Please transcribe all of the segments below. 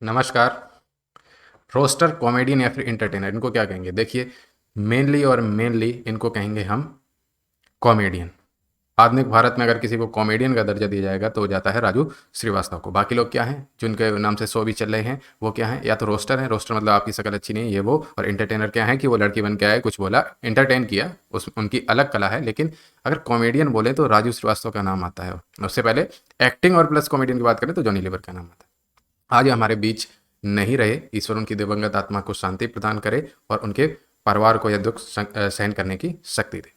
नमस्कार। Roster, comedian या फिर एंटरटेनर, इनको क्या कहेंगे? देखिए, मेनली इनको कहेंगे हम कॉमेडियन। आधुनिक भारत में अगर किसी को कॉमेडियन का दर्जा दिया जाएगा तो वो जाता है राजू श्रीवास्तव को। बाकी लोग क्या हैं जिनके नाम से शो भी चल रहे हैं, वो क्या हैं? या तो रोस्टर है, रोस्टर मतलब आपकी शक्ल अच्छी नहीं है ये वो। और एंटरटेनर क्या है कि वो लड़की बन के आए, कुछ बोला, एंटरटेन किया, उस उनकी अलग कला है। लेकिन अगर कॉमेडियन बोले तो राजू श्रीवास्तव का नाम आता है। उससे पहले एक्टिंग और प्लस कॉमेडियन की बात करें तो जॉनी लीवर का नाम आता है। आज ये हमारे बीच नहीं रहे, ईश्वर उनकी दिवंगत आत्मा को शांति प्रदान करे और उनके परिवार को यह दुख सहन करने की शक्ति दे।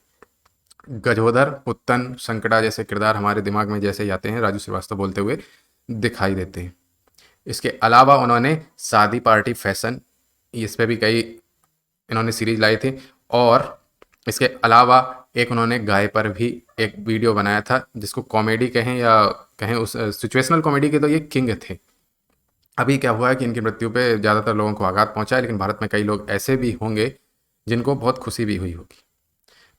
गजोधर, उत्तन, संकटा जैसे किरदार हमारे दिमाग में जैसे ही आते हैं राजू श्रीवास्तव बोलते हुए दिखाई देते हैं। इसके अलावा उन्होंने शादी पार्टी फैशन, इस पे भी कई इन्होंने सीरीज लाई थी। और इसके अलावा एक उन्होंने गाय पर भी एक वीडियो बनाया था, जिसको कॉमेडी कहें या कहें उस सिचुएशनल कॉमेडी के तो ये किंग थे। अभी क्या हुआ है कि इनकी मृत्यु पे ज़्यादातर लोगों को आघात पहुंचा है, लेकिन भारत में कई लोग ऐसे भी होंगे जिनको बहुत खुशी भी हुई होगी।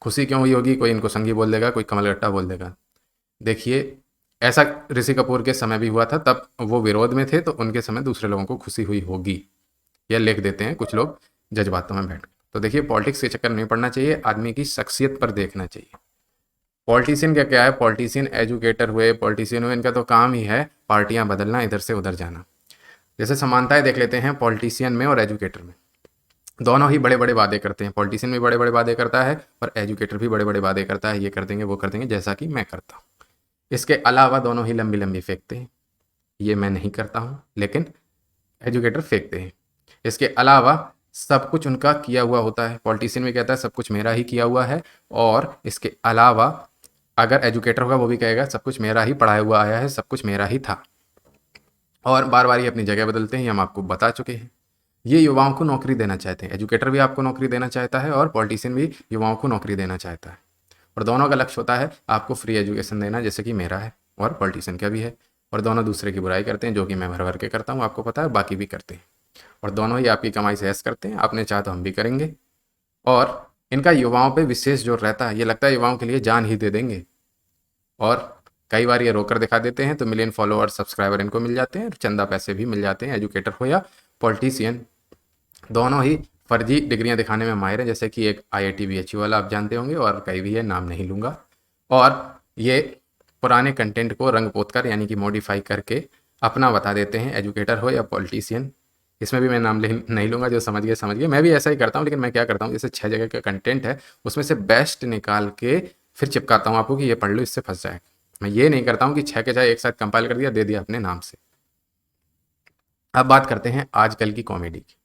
खुशी क्यों हुई होगी? कोई इनको संगी बोल देगा, कोई कमलगट्टा बोल देगा। देखिए, ऐसा ऋषि कपूर के समय भी हुआ था, तब वो विरोध में थे तो उनके समय दूसरे लोगों को खुशी हुई होगी। यह लिख देते हैं कुछ लोग जज्बातों में बैठ के। तो देखिए, पॉलिटिक्स के चक्कर में नहीं पड़ना चाहिए, आदमी की शख्सियत पर देखना चाहिए। पॉलिटिशियन का क्या है? पॉलिटिशियन एजुकेटर हुए, पॉलिटिशियन हुए, इनका तो काम ही है पार्टियां बदलना, इधर से उधर जाना। जैसे समानताएं देख लेते हैं पॉलिटिशियन में और एजुकेटर में। दोनों ही बड़े बड़े वादे करते हैं, पॉलिटिशियन भी बड़े बड़े वादे करता है और एजुकेटर भी बड़े बड़े वादे करता है, ये कर देंगे वो कर देंगे, जैसा कि मैं करता हूँ। इसके अलावा दोनों ही लंबी लंबी फेंकते हैं, ये मैं नहीं करता हूँ, लेकिन एजुकेटर फेंकते हैं। इसके अलावा सब कुछ उनका किया हुआ होता है। पॉलिटिशियन भी कहता है सब कुछ मेरा ही किया हुआ है, और इसके अलावा अगर एजुकेटर होगा वो भी कहेगा सब कुछ मेरा ही पढ़ाया हुआ आया है, सब कुछ मेरा ही था। और बार बार ये अपनी जगह बदलते हैं, ये हम आपको बता चुके हैं। ये युवाओं को नौकरी देना चाहते हैं, एजुकेटर भी आपको नौकरी देना चाहता है और पॉलिटिशियन भी युवाओं को नौकरी देना चाहता है। और दोनों का लक्ष्य होता है आपको फ्री एजुकेशन देना, जैसे कि मेरा है और पॉलिटिशियन का भी है। और दोनों दूसरे की बुराई करते हैं, जो कि मैं भर भर के करता हूँ, आपको पता है, बाकी भी करते हैं। और दोनों ही आपकी कमाई से ऐश करते हैं, आपने चाहा तो हम भी करेंगे। और इनका युवाओं पे विशेष जोर रहता है, ये लगता है युवाओं के लिए जान ही दे देंगे। और कई बार ये रोकर दिखा देते हैं तो मिलियन फॉलोअर सब्सक्राइबर इनको मिल जाते हैं और चंदा पैसे भी मिल जाते हैं। एजुकेटर हो या पॉलिटिशियन, दोनों ही फर्जी डिग्रियां दिखाने में माहिर हैं, जैसे कि एक IIT BHU वाला आप जानते होंगे, और कई भी है, नाम नहीं लूँगा। और ये पुराने कंटेंट को रंग पोत कर यानी कि मॉडिफाई करके अपना बता देते हैं, एजुकेटर हो या पॉलिटिशियन। इसमें भी मैं नाम नहीं लूँगा, जो समझ गए समझ गए। मैं भी ऐसा ही करता हूँ, लेकिन मैं क्या करता हूँ, जैसे 6 जगह का कंटेंट है उसमें से बेस्ट निकाल के फिर चिपकाता हूँ आपको कि ये पढ़ लो, इससे फंस जाएगा। मैं ये नहीं करता हूँ कि 6 के 6 एक साथ कंपाइल कर दिया, दे दिया अपने नाम से। अब बात करते हैं आजकल की कॉमेडी की।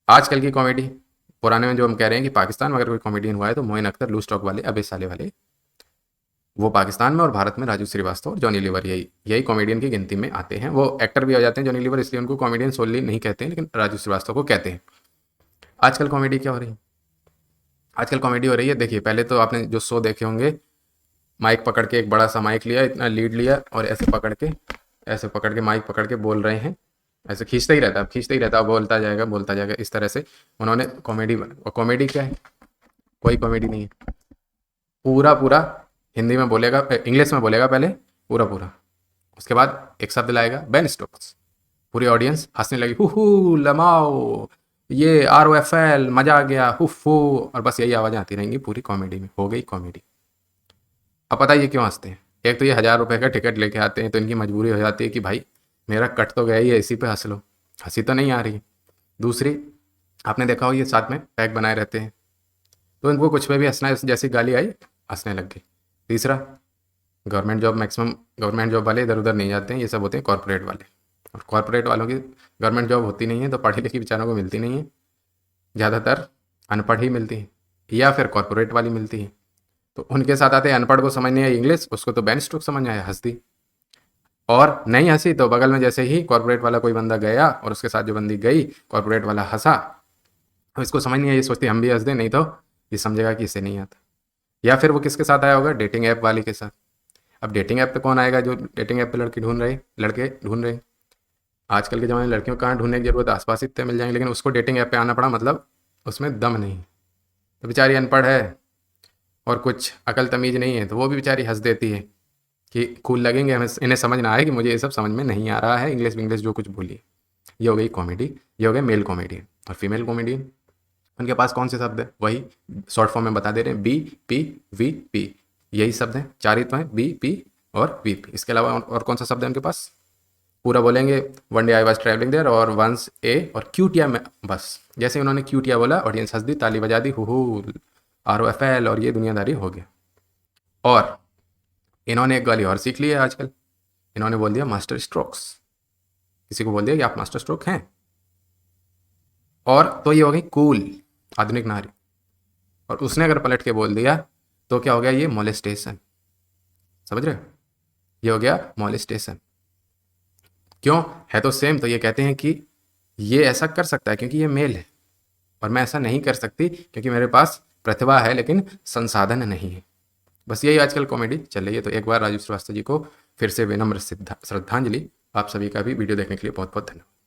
आजकल की कॉमेडी, पुराने में जो हम कह रहे हैं कि पाकिस्तान में अगर कोई कॉमेडियन हुआ है तो मोइन अख्तर, लूज टॉक वाले, अबे साले वाले, वो पाकिस्तान में, और भारत में राजू श्रीवास्तव और जॉनी लीवर, यही यही कॉमेडियन की गिनती में आते हैं। वो एक्टर भी हो जाते हैं जॉनी लीवर, इसलिए उनको कॉमेडियन सोनली नहीं कहते हैं, लेकिन राजू श्रीवास्तव को कहते हैं। आजकल कॉमेडी क्या हो रही है? आजकल कॉमेडी हो रही है, देखिए, पहले तो आपने जो शो देखे होंगे, माइक पकड़ के, एक बड़ा सा माइक लिया, इतना लीड लिया और ऐसे पकड़ के माइक पकड़ के बोल रहे हैं, ऐसे खींचते ही रहता है, बोलता जाएगा, इस तरह से उन्होंने कॉमेडी। और कॉमेडी क्या है? कोई कॉमेडी नहीं है। पूरा पूरा हिंदी में बोलेगा, इंग्लिश में बोलेगा पहले, पूरा पूरा, उसके बाद एक शब्द लाएगा, बेन स्टोक्स, पूरी ऑडियंस हंसने लगी, हु हु लमाओ, ये ROFL, मजा आ गया, हुफू, और बस यही आवाज़ें आती रहेंगी पूरी कॉमेडी में। हो गई कॉमेडी। अब पता है ये क्यों हंसते हैं? एक तो ये 1,000 रुपए का टिकट लेके आते हैं, तो इनकी मजबूरी हो जाती है कि भाई मेरा कट तो गया ही है, इसी पे हंस लो, हंसी तो नहीं आ रही। दूसरी, आपने देखा हो ये साथ में पैक बनाए रहते हैं, तो इनको कुछ पे भी हंसना है, जैसी गाली आई हंसने लग गई। तीसरा, government job, maximum government job वाले इधर उधर नहीं जाते हैं, ये सब होते हैं कॉर्पोरेट वाले। और कॉर्पोरेट वालों की गवर्नमेंट जॉब होती नहीं है, तो पढ़ी लिखी बेचारों को मिलती नहीं है, ज़्यादातर अनपढ़ ही मिलती है, या फिर कॉर्पोरेट वाली मिलती है। तो उनके साथ आते हैं, अनपढ़ को समझ नहीं आई इंग्लिश, उसको तो बेन स्टोक्स समझ में आया, हंस दी। और नहीं हंसी तो बगल में जैसे ही कॉर्पोरेट वाला कोई बंदा गया और उसके साथ जो बंदी गई, कॉर्पोरेट वाला हंसा, अब इसको समझ नहीं आई, ये सोचती हम भी हंस दें, नहीं तो ये समझेगा कि इसे नहीं आता। या फिर वो किसके साथ आया होगा? डेटिंग ऐप वाली के साथ। अब डेटिंग ऐप पे कौन आएगा जो डेटिंग ऐप पे लड़के ढूंढ रहे? आजकल के ज़माने में लड़कियों को कहाँ ढूंढने की जरूरत है, आसपास इतने मिल जाएंगे, लेकिन उसको डेटिंग ऐप पे आना पड़ा, मतलब उसमें दम नहीं। तो बेचारी अनपढ़ है और कुछ अकल तमीज नहीं है, तो वो भी बेचारी हंस देती है। कि कूल लगेंगे, हमें इन्हें समझ ना आए कि मुझे ये सब समझ में नहीं आ रहा है, इंग्लिश विंग्लिश जो कुछ बोली। ये हो गई कॉमेडी, ये हो गए मेल कॉमेडियन। और फीमेल कॉमेडियन, उनके पास कौन से शब्द है, वही शॉर्ट फॉर्म में बता दे रहे हैं, बी पी वी पी, यही शब्द हैं, चार ही तो हैं, बी पी और वी पी। इसके अलावा और कौन सा शब्द है उनके पास, पूरा बोलेंगे, one day I was travelling there और वंस ए और क्यूटिया में, बस जैसे ही उन्होंने क्यूटिया बोला ऑडियंस हंस दी, ताली बजा दी, who are O F L, और ये दुनियादारी हो गया। और इन्होंने एक गाली और सीख ली है आजकल, इन्होंने बोल दिया मास्टर स्ट्रोक्स, किसी को बोल दिया कि आप मास्टर स्ट्रोक हैं। और तो ये हो गई कूल, आधुनिक नारी। और उसने अगर पलट के बोल दिया तो क्या हो गया, ये मोलेस्टेशन। समझ रहे हो, ये हो गया मोलेस्टेशन। क्यों, है तो सेम। तो ये कहते हैं कि ये ऐसा कर सकता है क्योंकि ये मेल है, और मैं ऐसा नहीं कर सकती क्योंकि मेरे पास प्रतिभा है लेकिन संसाधन नहीं है। बस यही आजकल कॉमेडी चल रही है। तो एक बार राजीव श्रीवास्तव जी को फिर से विनम्र श्रद्धांजलि। आप सभी का भी वीडियो देखने के लिए बहुत बहुत धन्यवाद।